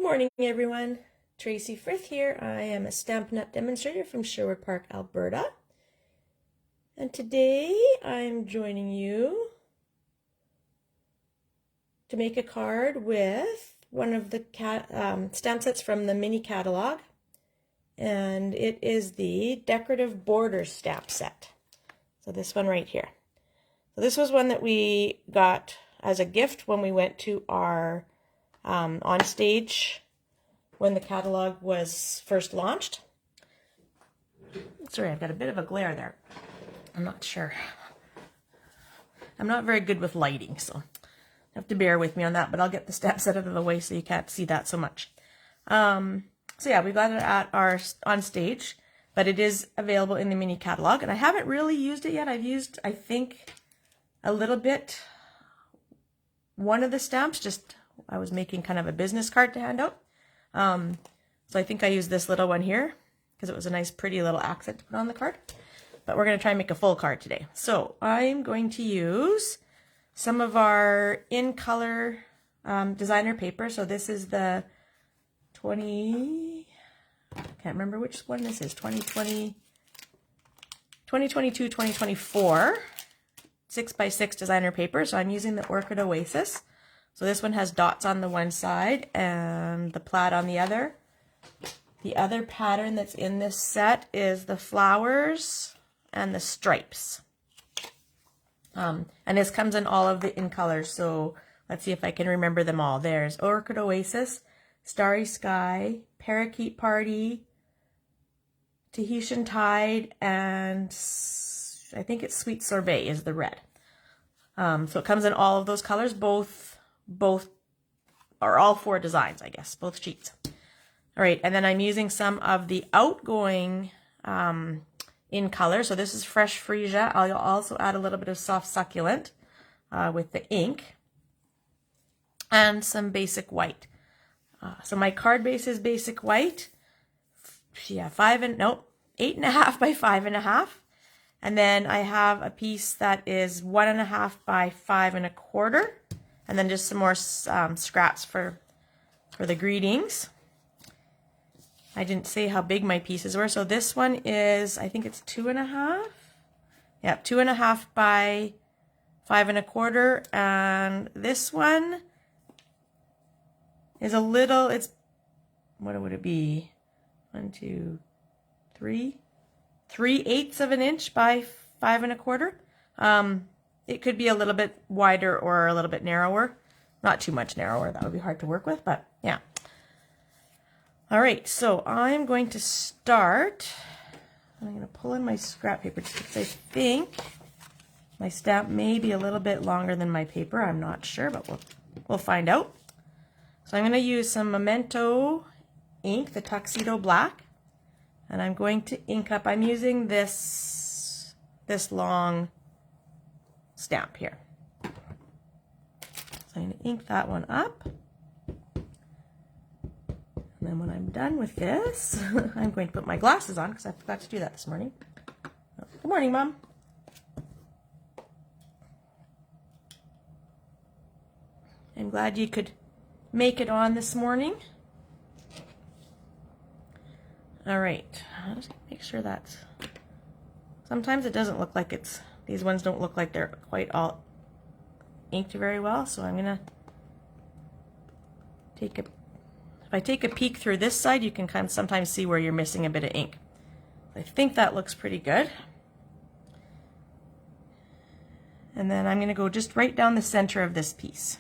morning, everyone. Tracy Frith here. I am a Stampin' Up! Demonstrator from Sherwood Park, Alberta. And today I'm joining you to make a card with one of the stamp sets from the mini catalog. And it is the Decorative Borders Stamp set. So this one right here. So this was one that we got as a gift when we went to our on stage when the catalog was first launched. Sorry, I've got a bit of a glare there. I'm not sure. I'm not very good with lighting, so you have to bear with me on that, but I'll get the stamp set out of the way so you can't see that so much. So yeah, we got it at our on stage, but it is available in the mini catalog, and I haven't really used it yet. I've used, I think, a little bit one of the stamps, just I was making kind of a business card to hand out. So I think I used this little one here because it was a nice pretty little accent to put on the card. But we're going to try and make a full card today. So I'm going to use some of our in color designer paper. So this is the 20, I can't remember which one this is, 2022, 2024 6x6 designer paper. So I'm using the Orchid Oasis. So this one has dots on the one side and the plaid on the other. The other pattern that's in this set is the flowers and the stripes. And this comes in all of the in colors. So let's see if I can remember them all. There's Orchid Oasis, Starry Sky, Parakeet Party, Tahitian Tide, and I think it's Sweet Sorbet is the red. So it comes in all of those colors, both or all four designs, I guess, both sheets. All right, and then I'm using some of the outgoing in color. So this is Fresh Freesia. I'll also add a little bit of Soft Succulent with the ink and some basic white. So my card base is basic white. Yeah, 8.5 by 5.5. And then I have a piece that is 1.5 by 5.25. And then just some more scraps for the greetings. I didn't say how big my pieces were. So this one is, I think it's 2.5. Yeah, 2.5 by 5.25. And this one is a little, it's, what would it be? 1, 2, 3. 3/8 of an inch by 5.25. It could be a little bit wider or a little bit narrower. Not too much narrower. That would be hard to work with, but yeah. All right, so I'm going to start. I'm going to pull in my scrap paper just because I think my stamp may be a little bit longer than my paper. I'm not sure, but we'll find out. So I'm going to use some Memento ink, the Tuxedo Black, and I'm going to ink up. I'm using this long stamp here. So I'm going to ink that one up. And then when I'm done with this, I'm going to put my glasses on because I forgot to do that this morning. Oh, good morning, Mom. I'm glad you could make it on this morning. All right, I'll just make sure that's, sometimes it doesn't look like it's, these ones don't look like they're quite all inked very well, so I'm gonna take if I take a peek through this side, you can kind of sometimes see where you're missing a bit of ink. I think that looks pretty good. And then I'm gonna go just right down the center of this piece.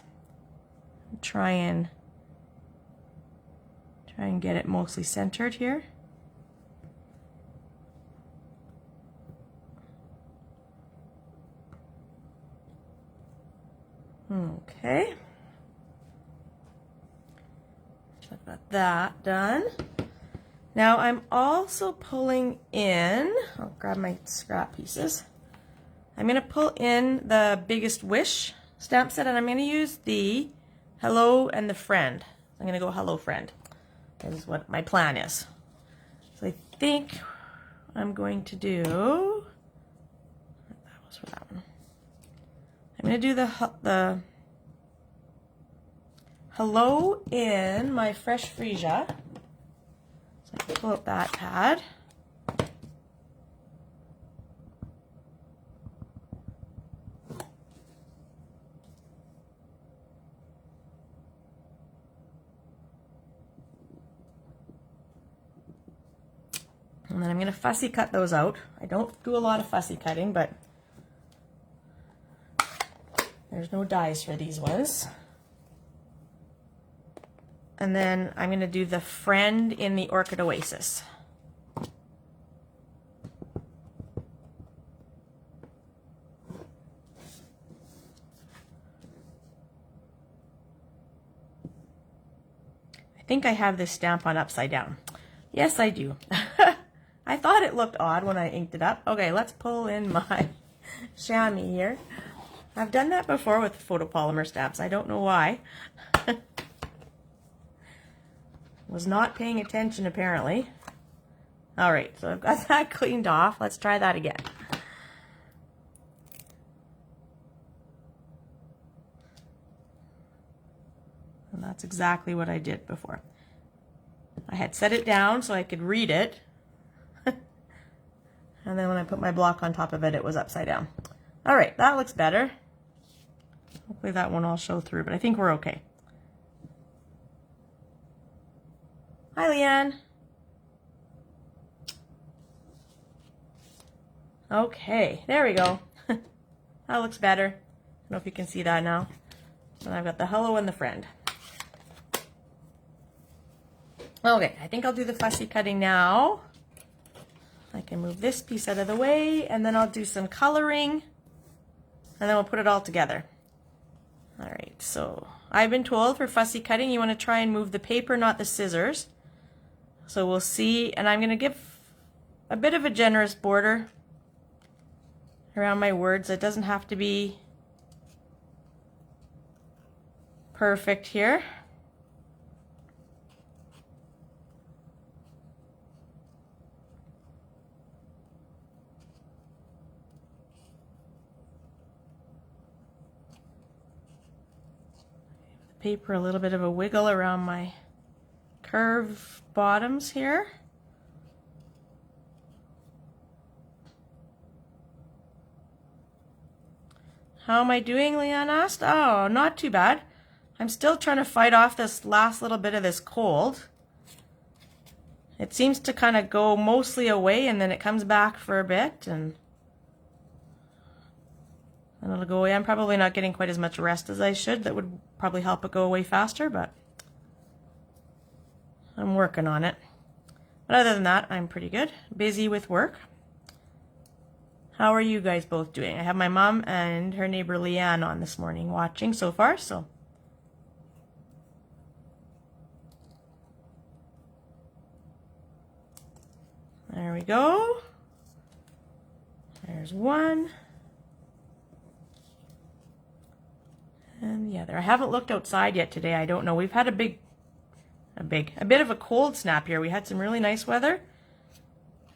Try and get it mostly centered here. Okay, so I've got that done. Now I'm also pulling in, I'll grab my scrap pieces. I'm going to pull in the Biggest Wish stamp set, and I'm going to use the Hello and the Friend. I'm going to go Hello Friend. That is what my plan is. So I think I'm going to do, that was for that one. I'm going to do the hello in my fresh freesia. So I can pull out that pad. And then I'm going to fussy cut those out. I don't do a lot of fussy cutting, but there's no dies for these ones. And then I'm going to do the friend in the Orchid Oasis. I think I have this stamp on upside down. Yes, I do. I thought it looked odd when I inked it up. Okay, let's pull in my chamois here. I've done that before with photopolymer stamps. I don't know why. Was not paying attention apparently. All right, so I've got that cleaned off. Let's try that again. And that's exactly what I did before. I had set it down so I could read it. And then when I put my block on top of it, it was upside down. All right, that looks better. Hopefully that won't all show through, but I think we're okay. Hi, Leanne. Okay, there we go. That looks better. I don't know if you can see that now. And I've got the hello and the friend. Okay, I think I'll do the fussy cutting now. I can move this piece out of the way, and then I'll do some coloring, and then we'll put it all together. All right, so I've been told for fussy cutting, you want to try and move the paper, not the scissors. So we'll see, and I'm going to give a bit of a generous border around my words. It doesn't have to be perfect here. Paper a little bit of a wiggle around my curved bottoms here. How am I doing, Leanne asked? Oh, not too bad. I'm still trying to fight off this last little bit of this cold. It seems to kind of go mostly away and then it comes back for a bit and it'll go away. I'm probably not getting quite as much rest as I should. That would probably help it go away faster, but I'm working on it. But other than that, I'm pretty good. Busy with work. How are you guys both doing? I have my mom and her neighbor Leanne on this morning watching so far, so. There we go. There's one. And the other. I haven't looked outside yet today. I don't know. We've had a bit of a cold snap here. We had some really nice weather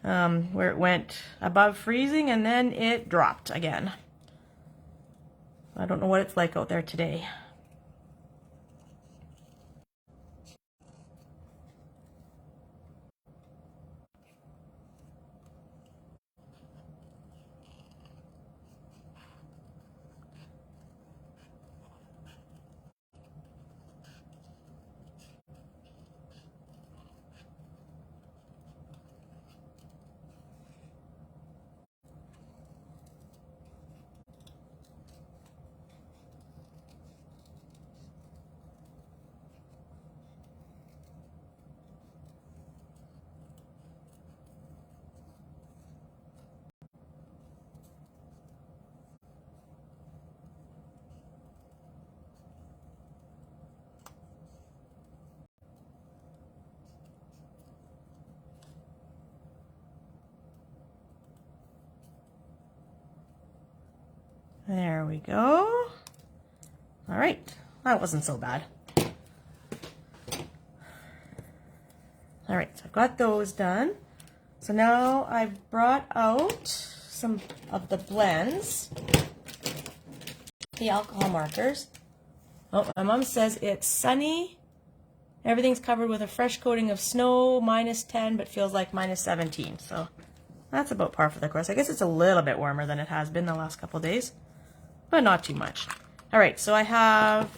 where it went above freezing and then it dropped again. I don't know what it's like out there today. There we go. All right, that wasn't so bad. All right, so I've got those done. So now I've brought out some of the blends, the alcohol markers. Oh, my mom says it's sunny. Everything's covered with a fresh coating of snow, -10, but feels like -17. So that's about par for the course. I guess it's a little bit warmer than it has been the last couple days, but not too much. All right, so I have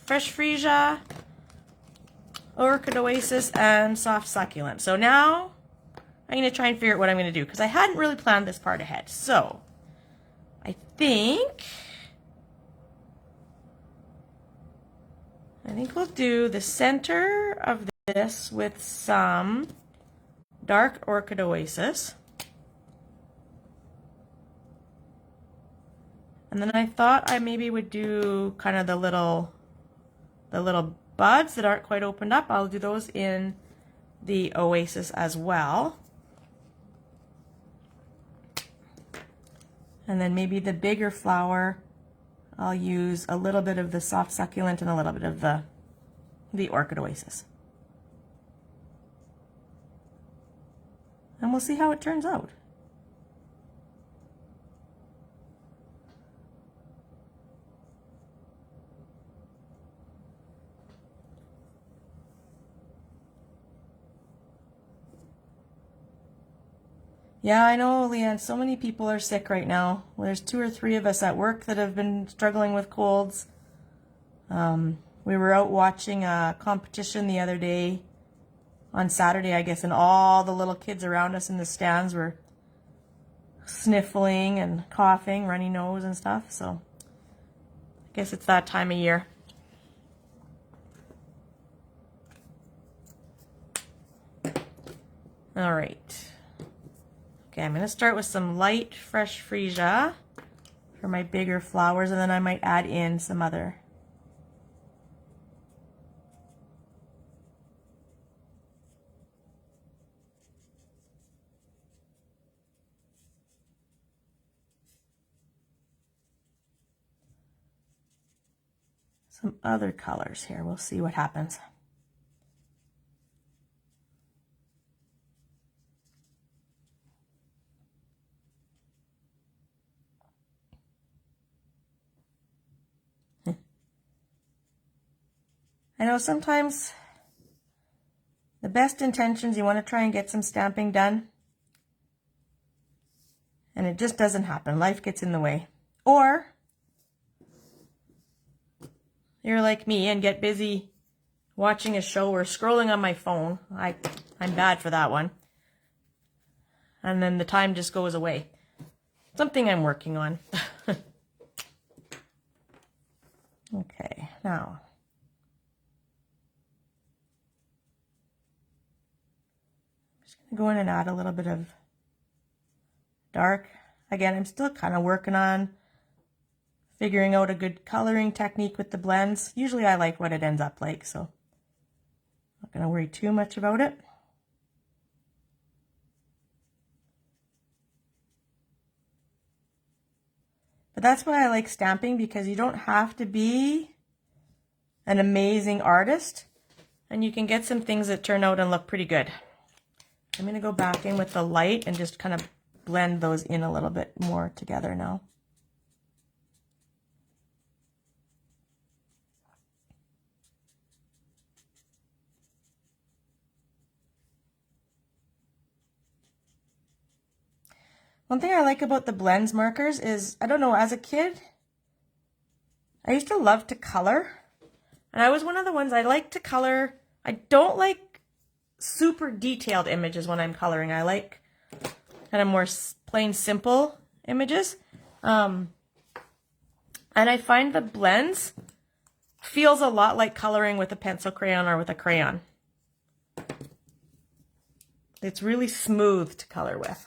fresh freesia, Orchid Oasis, and soft succulent. So now I'm going to try and figure out what I'm going to do because I hadn't really planned this part ahead. So I think we'll do the center of this with some dark Orchid Oasis. And then I thought I maybe would do kind of the little buds that aren't quite opened up. I'll do those in the Oasis as well. And then maybe the bigger flower, I'll use a little bit of the soft succulent and a little bit of the Orchid Oasis. And we'll see how it turns out. Yeah, I know, Leanne, so many people are sick right now. There's 2 or 3 of us at work that have been struggling with colds. We were out watching a competition the other day, on Saturday, I guess, and all the little kids around us in the stands were sniffling and coughing, runny nose and stuff. So I guess it's that time of year. All right. Okay, I'm going to start with some light fresh freesia for my bigger flowers, and then I might add in some other. Some other colors here. We'll see what happens. I know sometimes the best intentions, you want to try and get some stamping done, and it just doesn't happen. Life gets in the way. Or you're like me and get busy watching a show or scrolling on my phone. I'm bad for that one. And then the time just goes away. Something I'm working on. Okay, now go in and add a little bit of dark. Again, I'm still kind of working on figuring out a good coloring technique with the blends. Usually I like what it ends up like, so I'm not going to worry too much about it. But that's why I like stamping, because you don't have to be an amazing artist, and you can get some things that turn out and look pretty good. I'm going to go back in with the light and just kind of blend those in a little bit more together now. One thing I like about the blends markers is, I don't know, as a kid, I used to love to color. And I was one of the ones I like to color. I don't like super detailed images when I'm coloring. I like kind of more plain simple images. And I find the blends feels a lot like coloring with a pencil crayon or with a crayon. It's really smooth to color with.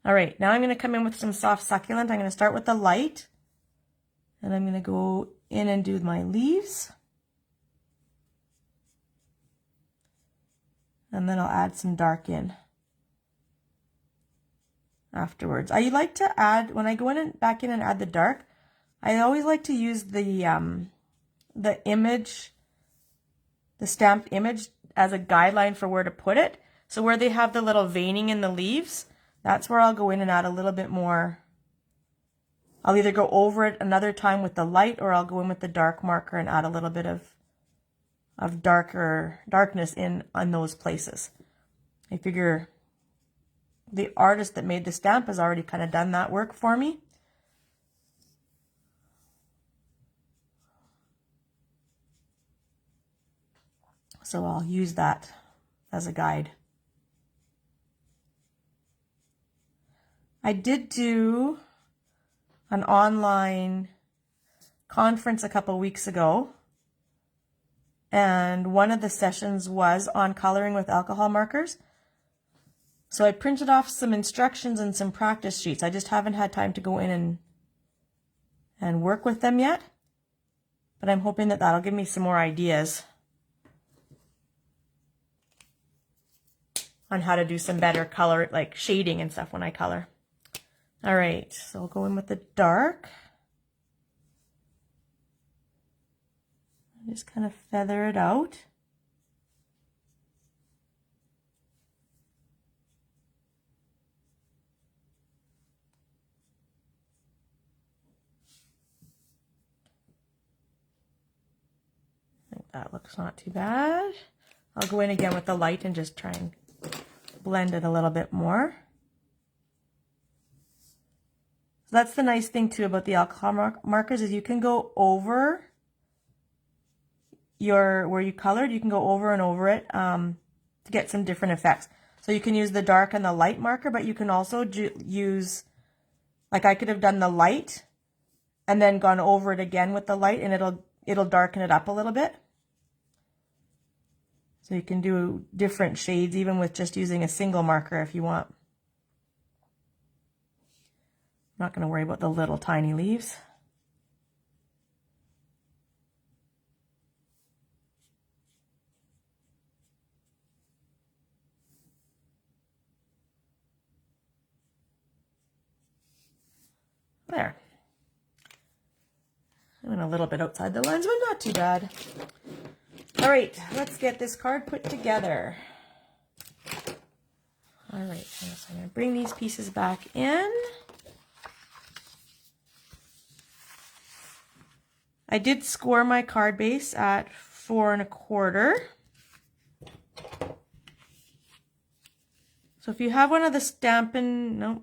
All right, now I'm going to come in with some soft succulent. I'm going to start with the light, and I'm going to go in and do my leaves. And then I'll add some dark in afterwards. I like to add, when I go in and back in and add the dark, I always like to use the image, the stamped image, as a guideline for where to put it. So where they have the little veining in the leaves, that's where I'll go in and add a little bit more I'll either go over it another time with the light, or I'll go in with the dark marker and add a little bit of darkness in on those places. I figure the artist that made the stamp has already kind of done that work for me. So I'll use that as a guide. I did do an online conference a couple weeks ago, and one of the sessions was on coloring with alcohol markers. So I printed off some instructions and some practice sheets. I just haven't had time to go in and work with them yet, but I'm hoping that that'll give me some more ideas on how to do some better color, like shading and stuff when I color. All right, so I'll go in with the dark. Just kind of feather it out. I think that looks not too bad. I'll go in again with the light and just try and blend it a little bit more. So that's the nice thing too about the alcohol markers, is you can go over where you colored, you can go over and over it to get some different effects. So you can use the dark and the light marker, but you can also use, like I could have done the light and then gone over it again with the light, and it'll darken it up a little bit. So you can do different shades even with just using a single marker if you want. I'm not going to worry about the little tiny leaves. There. I went a little bit outside the lens, but not too bad. All right, let's get this card put together. All right, so I'm going to bring these pieces back in. I did score my card base at 4 1/4. So if you have one of the Stampin', no,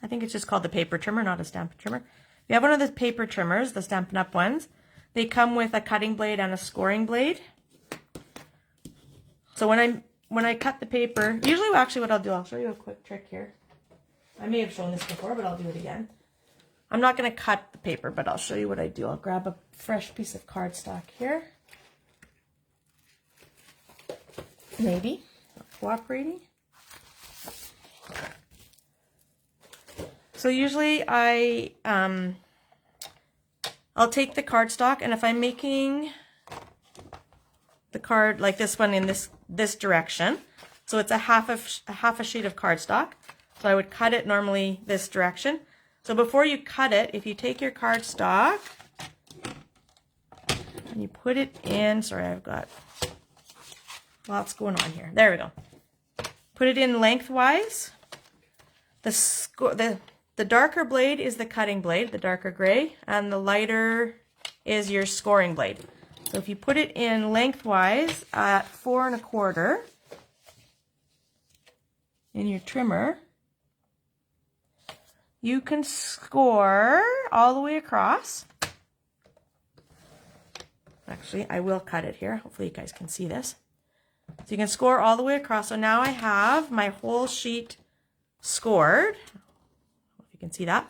I think it's just called the paper trimmer, not a Stampin' trimmer. If you have one of the paper trimmers, the Stampin' Up! Ones, they come with a cutting blade and a scoring blade. So when I cut the paper, usually actually what I'll do, I'll show you a quick trick here. I may have shown this before, but I'll do it again. I'm not going to cut the paper, but I'll show you what I do. I'll grab a fresh piece of cardstock here. Maybe. Not cooperating. So usually I'll take the cardstock, and if I'm making the card like this one in this direction, so it's a half a sheet of cardstock, so I would cut it normally this direction. So before you cut it, if you take your cardstock and you put it in, sorry, I've got lots going on here. There we go. Put it in lengthwise. The darker blade is the cutting blade, the darker gray, and the lighter is your scoring blade. So if you put it in lengthwise at 4 1/4 in your trimmer, you can score all the way across. Actually, I will cut it here. Hopefully you guys can see this. So you can score all the way across. So now I have my whole sheet scored. I don't know if you can see that.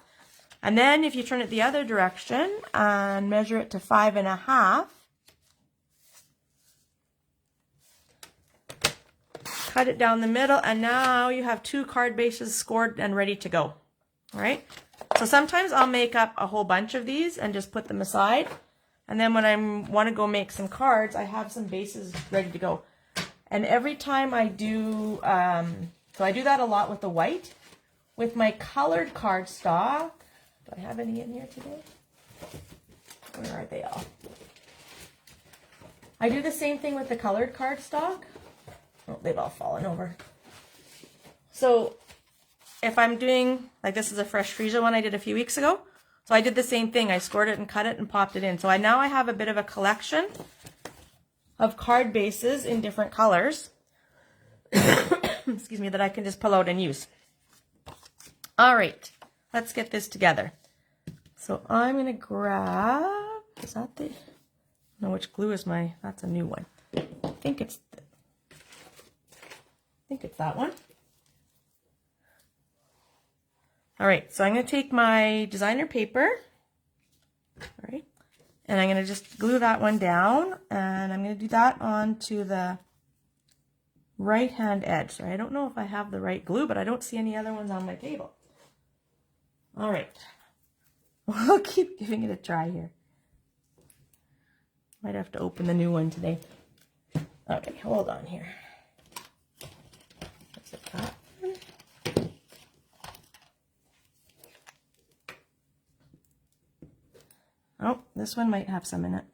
And then if you turn it the other direction and measure it to 5 1/2, cut it down the middle, and now you have 2 card bases scored and ready to go. All right, so sometimes I'll make up a whole bunch of these and just put them aside, and then when I want to go make some cards, I have some bases ready to go. And every time I do, so I do that a lot with the white. With my colored cardstock, do I have any in here today? Where are they all? I do the same thing with the colored cardstock. Oh, they've all fallen over. So if I'm doing, like this is a fresh freesia one I did a few weeks ago. So I did the same thing. I scored it and cut it and popped it in. So now I have a bit of a collection of card bases in different colors. Excuse me, that I can just pull out and use. All right, let's get this together. So I'm gonna grab, is that the, no, which glue is my, that's a new one. I think it's that one. All right, so I'm gonna take my designer paper, all right, and I'm gonna just glue that one down, and I'm gonna do that onto the right hand edge. So I don't know if I have the right glue, but I don't see any other ones on my table. All right, I'll keep giving it a try here. Might have to open the new one today. Okay, hold on here. Is it that one? Oh, this one might have some in it.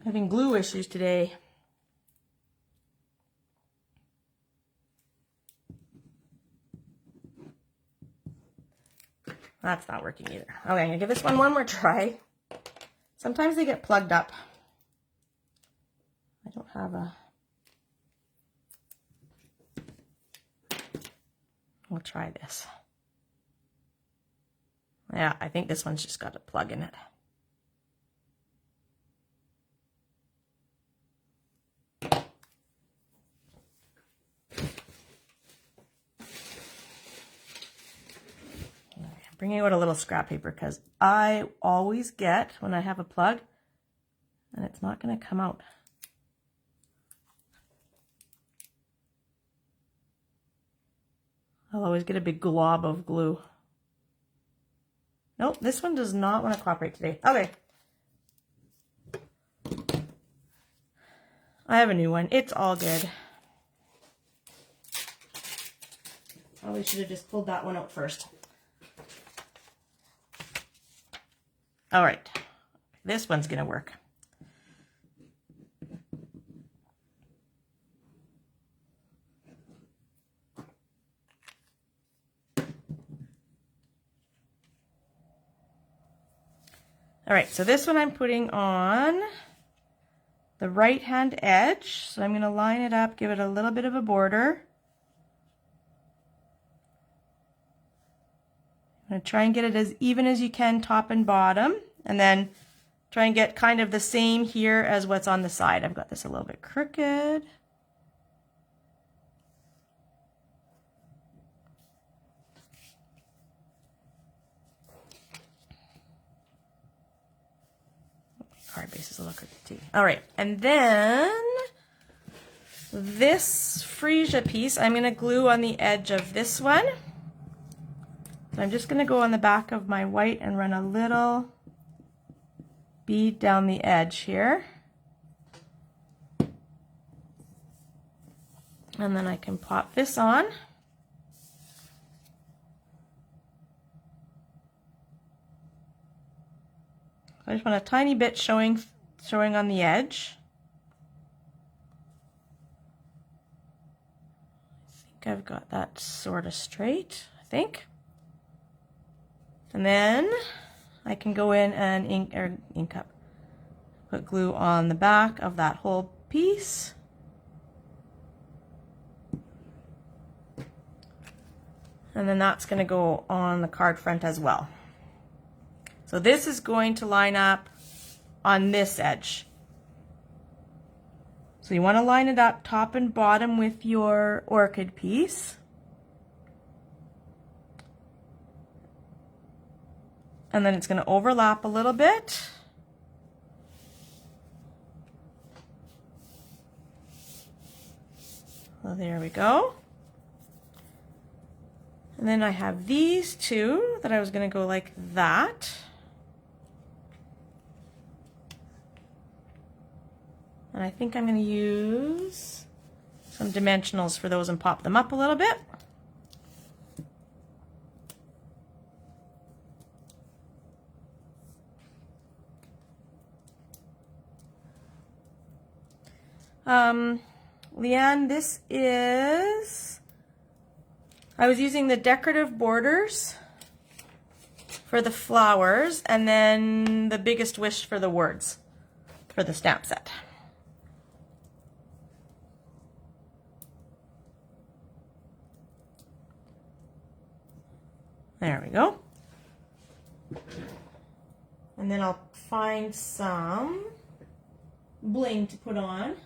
Having glue issues today. That's not working either. Okay, I'm gonna give this one more try. Sometimes they get plugged up. I don't have a... We'll try this. Yeah, I think this one's just got a plug in it. Bringing out a little scrap paper because I always get when I have a plug and it's not going to come out. I'll always get a big glob of glue. Nope, this one does not want to cooperate today. Okay. I have a new one. It's all good. Probably should have just pulled that one out first. All right, this one's gonna work. All right, so this one I'm putting on the right hand edge. So I'm gonna line it up, give it a little bit of a border. I'm gonna try and get it as even as you can, top and bottom, and then try and get kind of the same here as what's on the side. I've got this a little bit crooked. Card base is a little crooked too. All right, and then this freesia piece, I'm gonna glue on the edge of this one. So I'm just going to go on the back of my white and run a little bead down the edge here. And then I can pop this on. I just want a tiny bit showing on the edge. I think I've got that sort of straight, I think. And then I can go in and ink up, put glue on the back of that whole piece. And then that's going to go on the card front as well. So this is going to line up on this edge. So you want to line it up top and bottom with your orchid piece. And then it's going to overlap a little bit. So there we go. And then I have these two that I was going to go like that. And I think I'm going to use some dimensionals for those and pop them up a little bit. Leanne, this is I was using the decorative borders for the flowers, and then the biggest wish for the words for the stamp set. There we go. And then I'll find some bling to put on.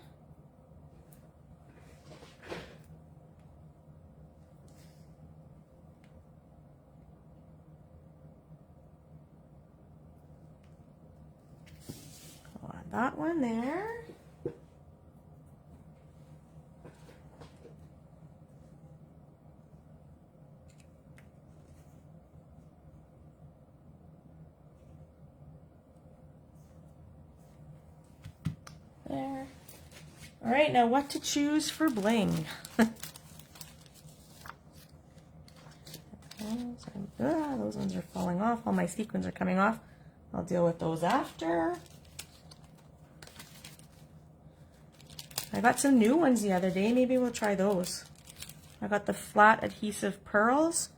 I'll add that one there. There. All right, now what to choose for bling? Those ones are falling off. All my sequins are coming off. I'll deal with those after. I got some new ones the other day. Maybe we'll try those. I got the flat adhesive pearls.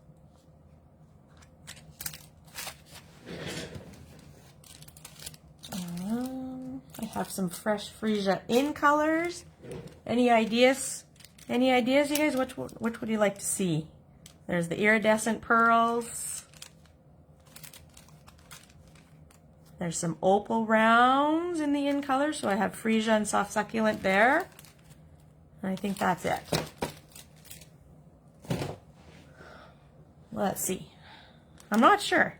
I have some fresh freesia in colors. Any ideas? Any ideas, you guys? Which would you like to see? There's the iridescent pearls. There's some opal rounds in the in color, so I have freesia and soft succulent there. And I think that's it. Let's see. I'm not sure.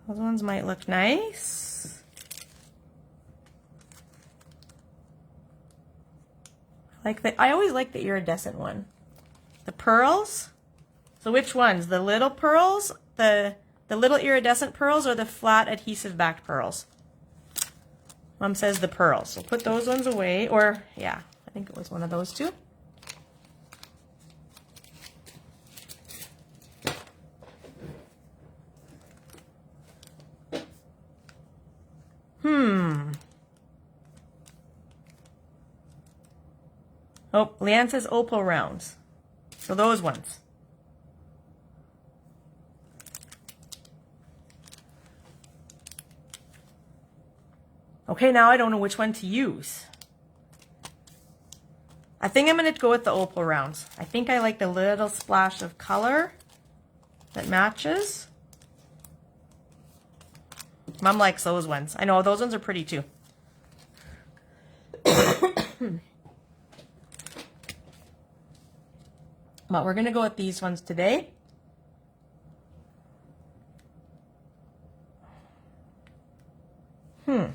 Those ones might look nice. I always like the iridescent one. The pearls. So which ones? The little pearls, the little iridescent pearls, or the flat adhesive backed pearls? Mom says the pearls. So put those ones away, or yeah, I think it was one of those two. Oh, Leanne says opal rounds. So those ones. Okay, now I don't know which one to use. I think I'm going to go with the opal rounds. I think I like the little splash of color that matches. Mom likes those ones. I know, those ones are pretty too. But we're going to go with these ones today. I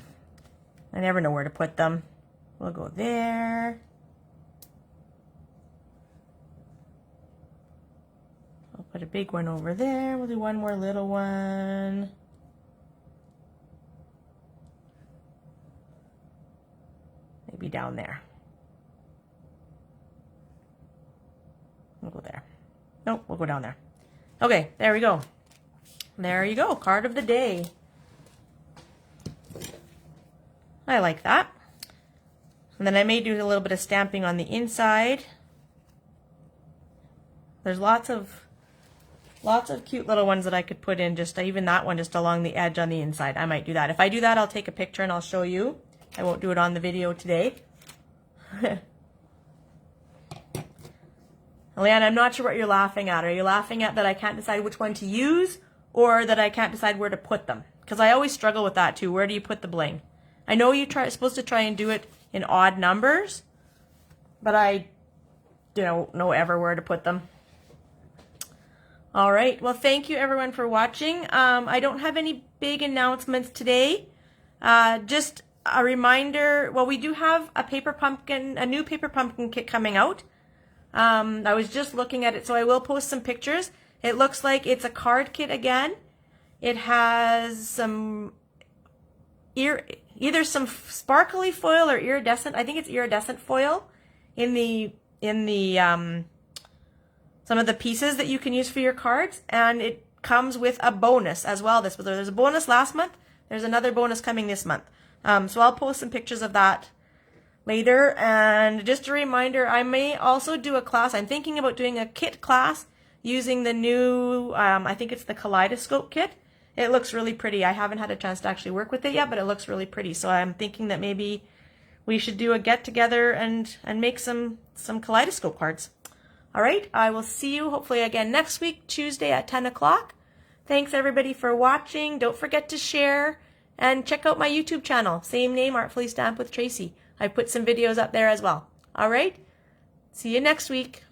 never know where to put them. We'll go there. I'll put a big one over there. We'll do one more little one. Maybe down there. We'll go there. Nope, we'll go down there. Okay, there we go. There you go, card of the day. I like that. And then I may do a little bit of stamping on the inside. There's lots of cute little ones that I could put in, just even that one just along the edge on the inside. I might do that. If I do that, I'll take a picture and I'll show you. I won't do it on the video today. Leanne, I'm not sure what you're laughing at. Are you laughing at that I can't decide which one to use, or that I can't decide where to put them? Because I always struggle with that too. Where do you put the bling? I know you're supposed to try and do it in odd numbers, but I don't know ever where to put them. All right. Well, thank you everyone for watching. I don't have any big announcements today. Just a reminder. Well, we do have a new paper pumpkin kit coming out. I was just looking at it, so I will post some pictures. It looks like it's a card kit again. It has some either some sparkly foil or iridescent. I think it's iridescent foil in the some of the pieces that you can use for your cards, and it comes with a bonus as well. There's a bonus last month. There's another bonus coming this month. So I'll post some pictures of that later. And just a reminder, I may also do a class. I'm thinking about doing a kit class using the new, I think it's the Kaleidoscope kit. It looks really pretty. I haven't had a chance to actually work with it yet, but it looks really pretty. So I'm thinking that maybe we should do a get together and make some kaleidoscope cards. All right, I will see you hopefully again next week, Tuesday at 10 o'clock. Thanks everybody for watching. Don't forget to share and check out my YouTube channel. Same name, Artfully Stamped with Tracy. I put some videos up there as well. All right, see you next week.